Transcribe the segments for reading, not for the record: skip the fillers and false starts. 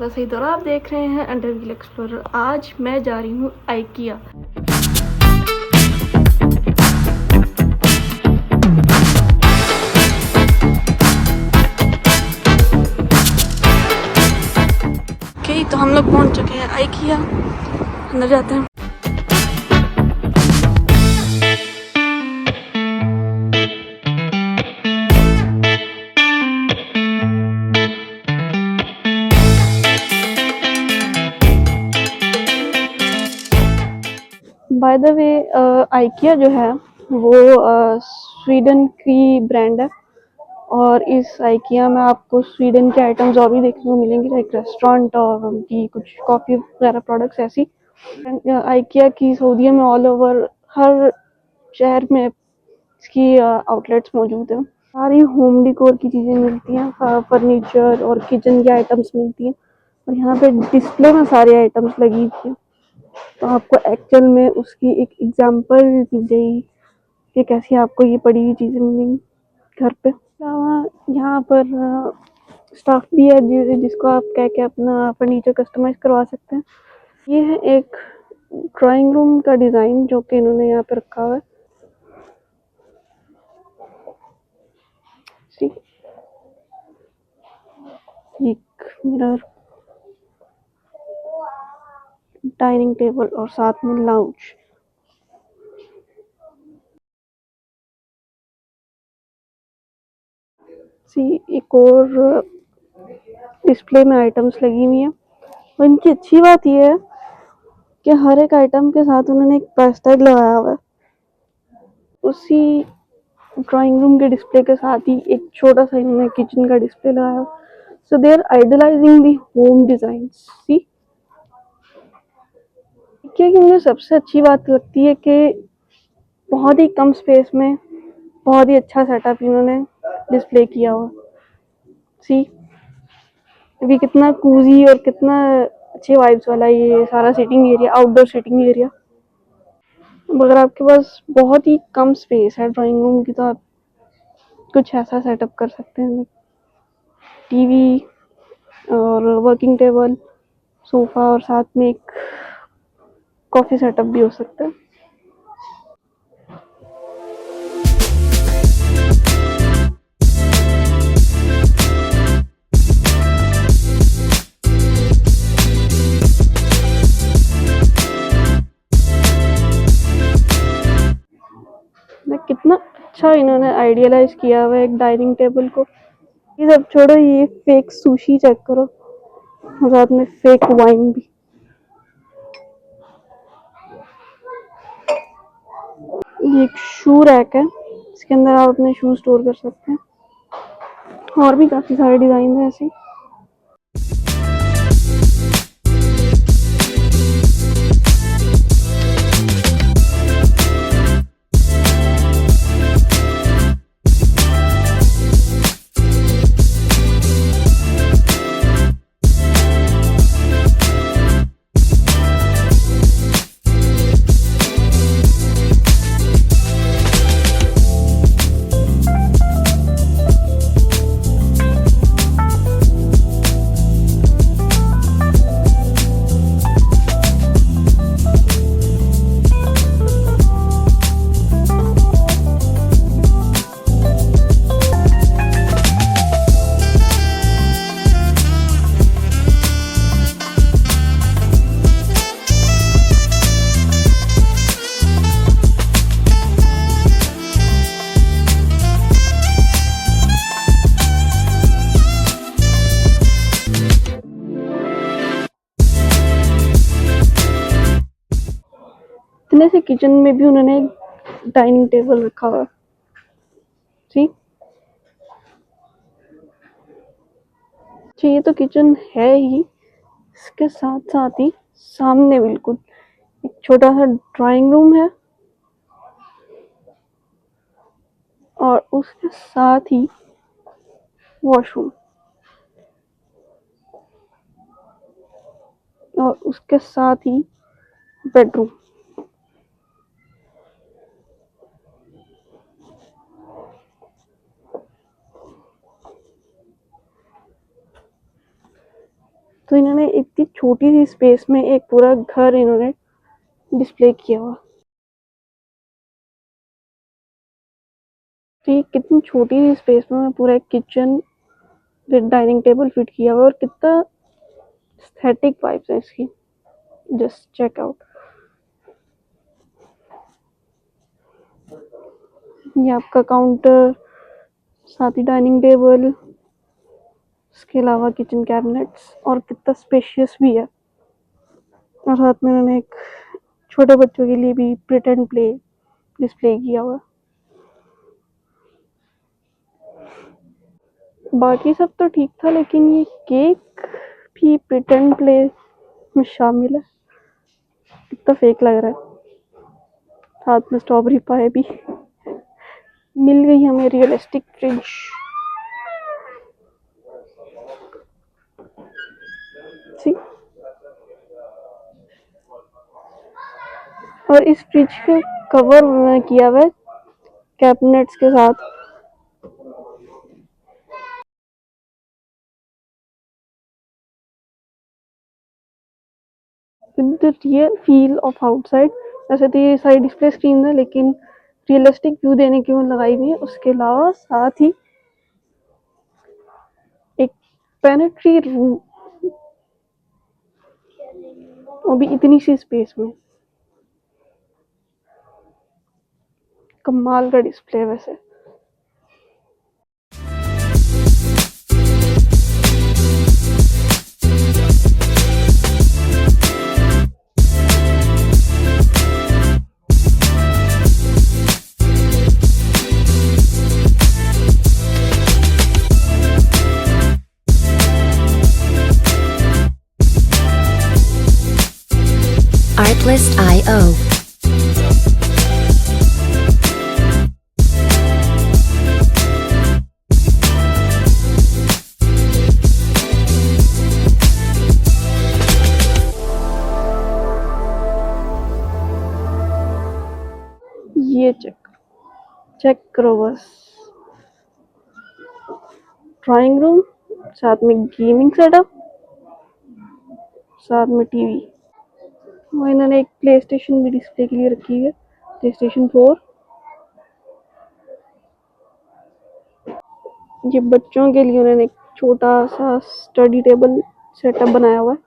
मेरा सही दौरा। आप देख रहे हैं अंडरव्हील एक्सप्लोरर। आज मैं जा रही हूँ आइकिया। ओके, तो हम लोग पहुँच चुके हैं आइकिया। अंदर जाते हैं। बाय द वे, आइकिया जो है वो स्वीडन की ब्रांड है और इस आइकिया में आपको स्वीडन के आइटम्स और भी देखने को मिलेंगे, लाइक रेस्टोरेंट और उनकी कुछ कॉफ़ी वगैरह प्रोडक्ट्स ऐसी। आइकिया की सऊदीया में ऑल ओवर हर शहर में इसकी आउटलेट्स मौजूद हैं। सारी होम डिकोर की चीज़ें मिलती हैं, फर्नीचर और किचन की आइटम्स मिलती हैं और यहाँ पे डिस्प्ले में सारे आइटम्स लगी हुई हैं। तो आपको एक्चुअल में उसकी एक एग्जांपल मिल जाएगी कि कैसी आपको ये पड़ी हुई चीज़ें मिलेंगी घर पे। यहाँ पर स्टाफ भी है जिसको आप कह के अपना फर्नीचर कस्टमाइज करवा सकते हैं। ये है एक ड्राइंग रूम का डिज़ाइन जो कि इन्होंने यहाँ पे रखा हुआ है। एक मिरर, डाइनिंग टेबल और साथ में लाउंज। एक और डिस्प्ले में आइटम्स लगी हुई हैं और इनकी अच्छी बात यह है कि हर एक आइटम के साथ उन्होंने एक प्राइस टैग लगाया हुआ है। उसी ड्राइंग रूम के डिस्प्ले के साथ ही एक छोटा सा इन्होंने किचन का डिस्प्ले लगाया हुआ। So they are idealising the home design. See क्या कि मुझे सबसे अच्छी बात लगती है कि बहुत ही कम स्पेस में बहुत ही अच्छा सेटअप इन्होंने डिस्प्ले किया हुआ। सी अभी कितना कूजी और कितना अच्छे वाइब्स वाला ये सारा sitting area, outdoor sitting area. अगर आपके पास बहुत ही कम स्पेस है ड्राइंग रूम की तो आप कुछ ऐसा सेटअप कर सकते हैं। टीवी और वर्किंग टेबल, सोफा और साथ में एक कॉफी सेटअप भी हो सकता है। कितना अच्छा इन्होंने आइडियलाइज किया हुआ है एक डाइनिंग टेबल को। ये सब छोड़ो, ये फेक सुशी चेक करो, साथ में फेक वाइन भी। ये एक शू रैक है, इसके अंदर आप अपने शू स्टोर कर सकते हैं। और भी काफी सारे डिजाइन है ऐसे। इतने से किचन में भी उन्होंने एक डाइनिंग टेबल रखा हुआ। जी ये तो किचन है ही, इसके साथ साथ ही सामने बिल्कुल एक छोटा सा ड्राइंग रूम है और उसके साथ ही वॉशरूम और उसके साथ ही बेडरूम। तो इन्होंने इतनी छोटी सी स्पेस में एक पूरा घर इन्होंने डिस्प्ले किया हुआ। तो ये कितनी छोटी सी स्पेस में पूरा एक kitchen with dining table fit किया हुआ, और कितना एस्थेटिक वाइब्स है इसकी, जस्ट चेक आउट। ये आपका काउंटर, साथ ही डाइनिंग टेबल, इसके अलावा किचन कैबिनेट्स, और कितना स्पेशियस भी है। और साथ में उन्होंने एक छोटे बच्चों के लिए भी प्रिटेंड प्ले डिस्प्ले किया हुआ। बाकी सब तो ठीक था, लेकिन ये केक भी प्रिटेंड प्ले में शामिल है, कितना फेक लग रहा है। साथ में स्ट्रॉबेरी पाई भी मिल गई हमें, रियलिस्टिक फ्रिज। सी, और इस फ्रिज का कवर किया हुआ है कैबिनेट्स के साथ। With the real feel of outside. वैसे तो ये सारी डिस्प्ले स्क्रीन है, लेकिन रियलिस्टिक व्यू देने की वो लगाई हुई है। उसके अलावा साथ ही एक पेनेट्री रूम, वो भी इतनी सी स्पेस में। कमाल का डिस्प्ले है वैसे। Artlist.io. ये चेक करो बस। ड्राइंग रूम, साथ में गेमिंग सेटअप, साथ में टीवी। और इन्होंने एक प्ले स्टेशन भी डिस्प्ले के लिए रखी है, प्ले स्टेशन 4। ये बच्चों के लिए उन्होंने एक छोटा सा स्टडी टेबल सेटअप बनाया हुआ है।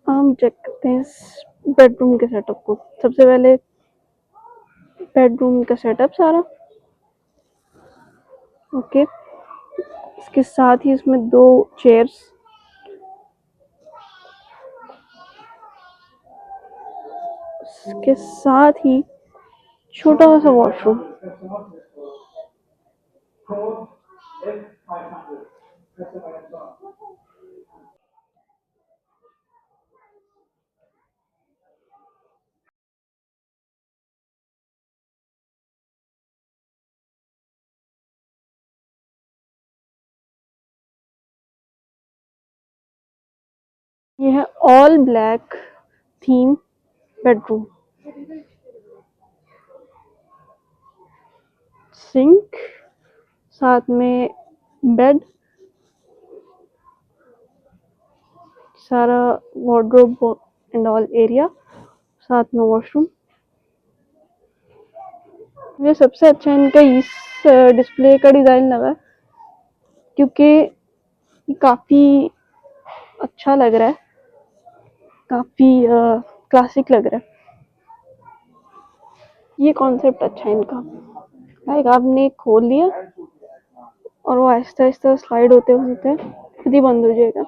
हम चेक करते हैं इस बेडरूम के सेटअप को। सबसे पहले बेडरूम का सेटअप सारा ओके। इसके साथ ही इसमें 2 चेयर्स, इसके साथ ही छोटा सा वॉशरूम। ये है all black theme bedroom. Sink, साथ में बेड, सारा वार्डरोब एंड ऑल एरिया, साथ में वॉशरूम। मुझे सबसे अच्छा इनका इस डिस्प्ले का डिज़ाइन लगा, क्योंकि ये काफ़ी अच्छा लग रहा है, काफ़ी क्लासिक लग रहा है। ये कॉन्सेप्ट अच्छा है इनका। लाइक आपने खोल लिया और वो आहिस्ता आहिस्ता स्लाइड होते होते खुद ही बंद हो जाएगा।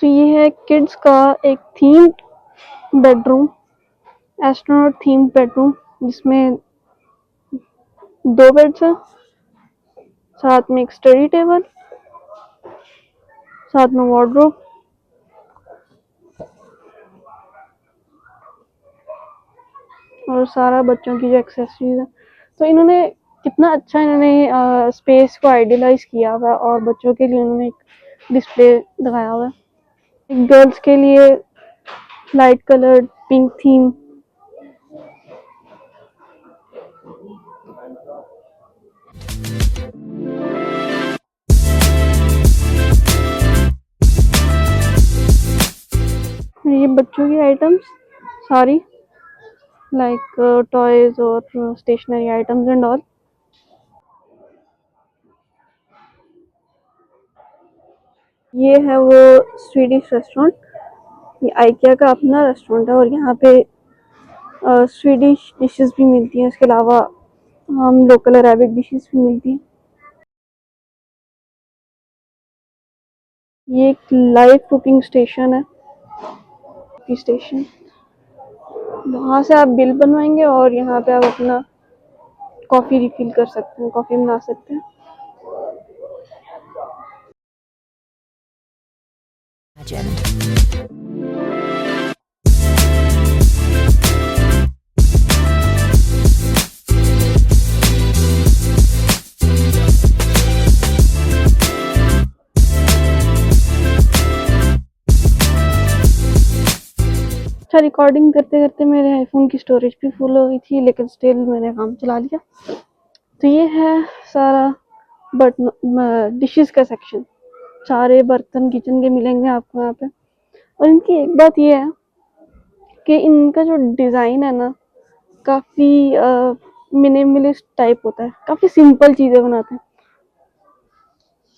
तो ये है किड्स का एक theme bedroom, astronaut theme bedroom, जिसमें 2 बेड्स हैं, साथ में एक स्टडी टेबल, साथ में वार्डरोब, और सारा बच्चों की जो एक्सेसरीज है। तो इन्होंने कितना अच्छा इन्होंने स्पेस को आइडियलाइज किया हुआ है, और बच्चों के लिए उन्होंने एक डिस्प्ले लगाया हुआ है। गर्ल्स के लिए लाइट कलर्ड पिंक थीम, ये बच्चों की आइटम्स सारी, लाइक टॉयज और स्टेशनरी आइटम्स एंड ऑल। ये है वो स्वीडिश रेस्टोरेंट, ये आइकिया का अपना रेस्टोरेंट है, और यहाँ पे स्वीडिश डिशेस भी मिलती हैं, इसके अलावा हम लोकल अरेबिक डिशेस भी मिलती हैं। ये एक लाइव कुकिंग स्टेशन है, स्टेशन, वहाँ से आप बिल बनवाएंगे और यहाँ पे आप अपना कॉफ़ी रिफिल कर सकते हैं, कॉफ़ी बना सकते हैं। Imagined. अच्छा, रिकॉर्डिंग करते करते मेरे आईफोन की स्टोरेज भी फुल हो गई थी, लेकिन स्टिल मैंने काम चला लिया। तो ये है सारा बर्तन डिशेस का सेक्शन, सारे बर्तन किचन के मिलेंगे आपको यहाँ पे। और इनकी एक बात ये है कि इनका जो डिज़ाइन है ना, काफ़ी मिनिमलिस्ट टाइप होता है, काफ़ी सिंपल चीज़ें बनाते हैं।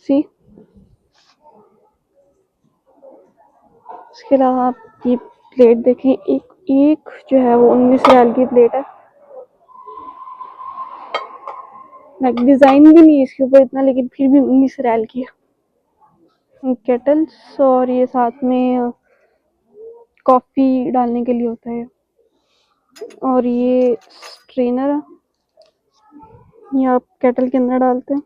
सी, इसके अलावा आप ये प्लेट देखें, एक एक जो है वो 19 रियाल की प्लेट है। लाइक डिज़ाइन भी नहीं है इसके ऊपर इतना, लेकिन फिर भी 19 रियाल की है। केटल्स, और ये साथ में कॉफ़ी डालने के लिए होता है, और ये स्ट्रेनर है, ये आप केटल के अंदर डालते हैं।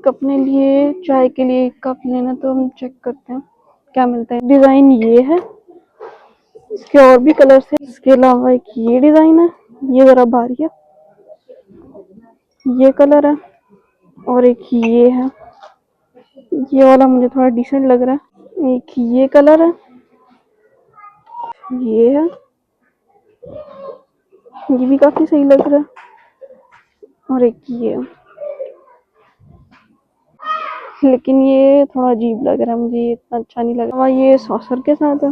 अपने लिए चाय के लिए कप लेना, तो हम चेक करते हैं क्या मिलता है। डिज़ाइन ये है, इसके और भी कलर्स हैं। इसके अलावा एक ये डिज़ाइन है, ये ज़रा भारी है, ये कलर है, और एक ये है, ये वाला मुझे थोड़ा डिसेंट लग रहा है। एक ये कलर है, ये है, ये भी काफ़ी सही लग रहा है, और एक ये है, लेकिन ये थोड़ा अजीब लग रहा है मुझे, ये इतना अच्छा नहीं लग रहा। ये सॉसर के साथ है,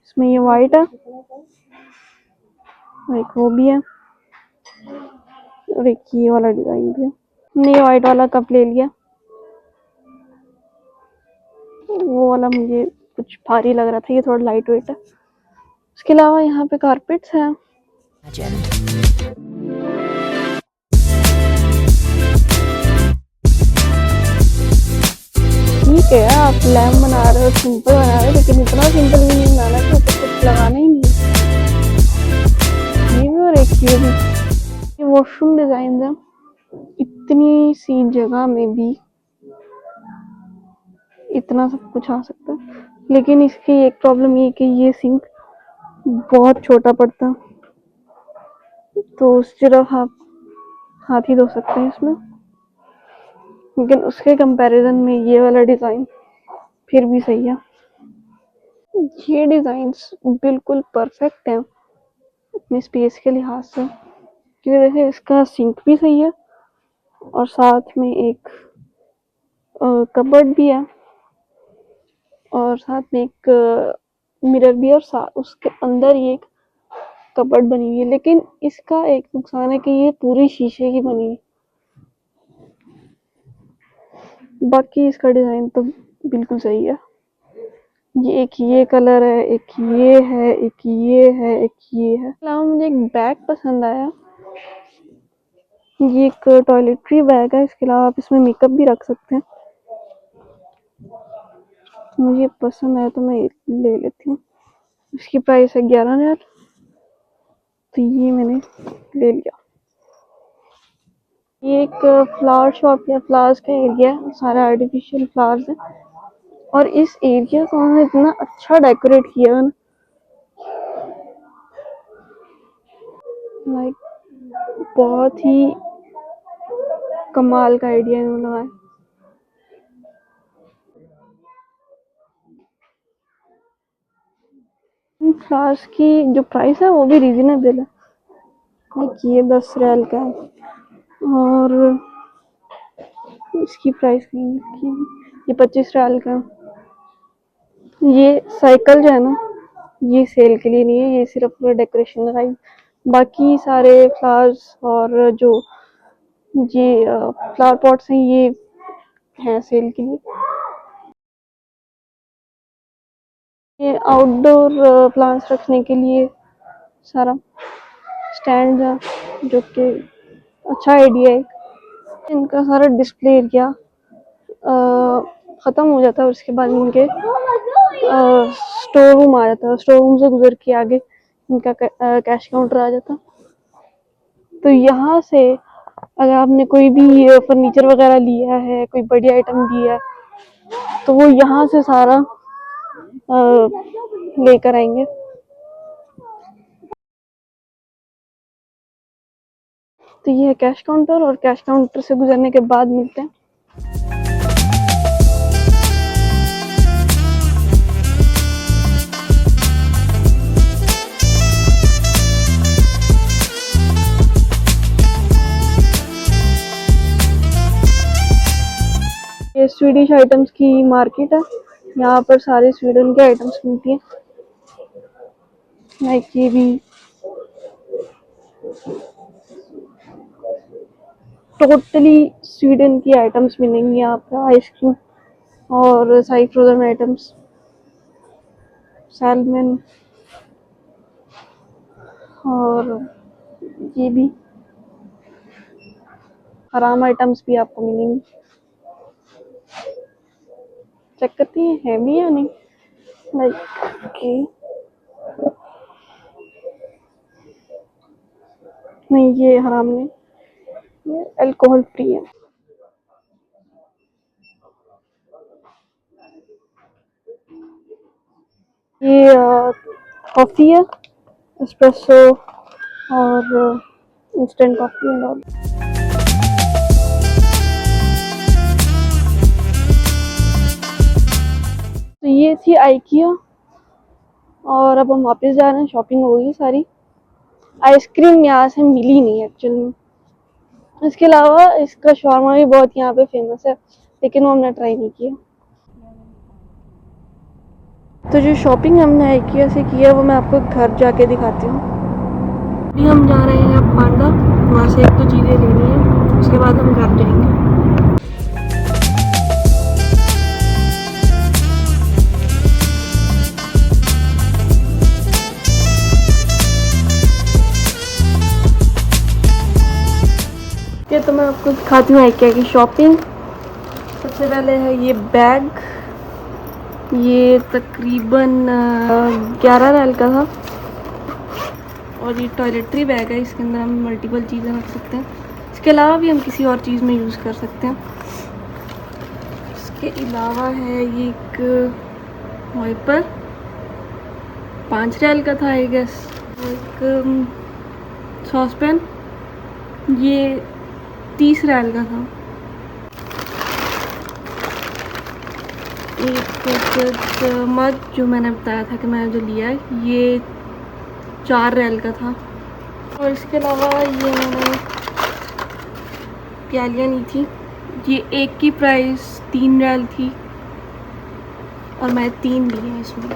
इसमें ये वाइट है, और एक वो भी है, और एक ये वाला डिज़ाइन भी है। हमने ये वाइट वाला कप ले लिया, वो वाला मुझे कुछ भारी लग रहा था, ये थोड़ा लाइट वेट है। इसके अलावा यहाँ पे कारपेट्स हैं। Imagined. ठीक है, आप लैम्प बना रहे हो, सिंपल बना रहे हो, लेकिन इतना सिंपल भी नहीं बनाना कि ऊपर कुछ लगाना ही नहीं है। ये भी और एक ये भी, ये वॉशरूम डिजाइन है। इतनी सी जगह में भी इतना सब कुछ आ सकता है, लेकिन इसकी एक प्रॉब्लम ये कि ये सिंक बहुत छोटा पड़ता है, तो सिर्फ आप हाथ ही धो सकते हैं इसमें, लेकिन उसके कंपैरिजन में ये वाला डिज़ाइन फिर भी सही है। ये डिज़ाइंस बिल्कुल परफेक्ट हैं अपने स्पेस के लिहाज से, क्योंकि देखिए इसका सिंक भी सही है, और साथ में एक कबर्ड भी है, और साथ में एक मिरर भी है, और उसके अंदर ये एक कबर्ड बनी हुई है। लेकिन इसका एक नुकसान है कि ये पूरी शीशे की बनी है, बाकी इसका डिज़ाइन तो बिल्कुल सही है। ये एक ये कलर है, एक ये है, एक ये है, एक ये है। अलावा मुझे एक बैग पसंद आया, ये एक टॉयलेटरी बैग है, इसके अलावा आप इसमें मेकअप भी रख सकते हैं। मुझे पसंद आया तो मैं ले लेती हूँ। इसकी प्राइस है 11 रियाल। तो ये मैंने ले लिया। ये एक फ्लावर शॉप या फ्लावर्स का एरिया है, सारे आर्टिफिशियल फ्लावर्स हैं और इस एरिया को उन्होंने इतना अच्छा डेकोरेट किया है ना, लाइक बहुत ही कमाल का आइडिया इन्होंने लगाया। इन फ्लावर्स की जो प्राइस है वो भी रीजनेबल है, लाइक ये 10 रियाल का है और इसकी प्राइस नहीं लिखी है, ये 25 रियाल का है। ये साइकिल जो है ना, ये सेल के लिए नहीं है, ये सिर्फ डेकोरेशन लगाई। बाकी सारे फ्लावर्स और जो ये फ्लावर पॉट्स हैं ये हैं सेल के लिए। ये आउटडोर प्लांट्स रखने के लिए सारा स्टैंड है, जो कि अच्छा आइडिया है। इनका सारा डिस्प्ले एरिया ख़त्म हो जाता है और उसके बाद इनके स्टोर रूम आ जाता है। स्टोर रूम से गुजर के आगे इनका कैश काउंटर आ जाता है। तो यहाँ से अगर आपने कोई भी फर्नीचर वगैरह लिया है, कोई बड़ी आइटम लिया है, तो वो यहाँ से सारा लेकर आएंगे। तो ये है कैश काउंटर और कैश काउंटर से गुजरने के बाद मिलते हैं। ये स्वीडिश आइटम्स की मार्केट है, यहाँ पर सारे स्वीडन के आइटम्स मिलती हैं। लाइक ये भी टोटली स्वीडन की आइटम्स मिलेंगी यहाँ पे, आइसक्रीम और सारी फ्रोजन आइटम्स, सैल्मन और ये भी हराम आइटम्स भी आपको मिलेंगी। चेक करती है भी या नहीं। लाइक ओके, नहीं ये हराम नहीं, ये अल्कोहल फ्री है। ये कॉफ़ी है, एस्प्रेसो और इंस्टेंट कॉफ़ी एंड ऑल। तो ये थी आइकिया और अब हम वापस जा रहे हैं। शॉपिंग हो गई सारी। आइसक्रीम यहाँ से मिली नहीं एक्चुअल में। इसके अलावा इसका शॉर्मा भी बहुत यहाँ पे फेमस है, लेकिन वो हमने ट्राई नहीं किया। तो जो शॉपिंग हमने आइकिया से किया वो मैं आपको घर जाके दिखाती हूँ। अभी हम जा रहे हैं पांडा, वहाँ से एक दो चीज़ें लेनी है, उसके बाद हम घर जाएंगे। तो मैं आपको दिखाती हूँ आइकिया की शॉपिंग। सबसे पहले है ये बैग, ये तकरीबन 11 रियाल का था और ये टॉयलेटरी बैग है, इसके अंदर हम मल्टीपल चीज़ें रख सकते हैं। इसके अलावा भी हम किसी और चीज़ में यूज़ कर सकते हैं। इसके अलावा है ये एक वाइपर, 5 रियाल का था आई गेस। एक सॉस पैन, ये 30 रियाल का था। एक मग जो मैंने बताया था कि मैंने जो लिया है, ये 4 रियाल का था। और इसके अलावा ये मैंने प्यालियाँ ली थी, ये एक की प्राइस 3 रियाल थी और मैं 3 लिए हैं इसमें।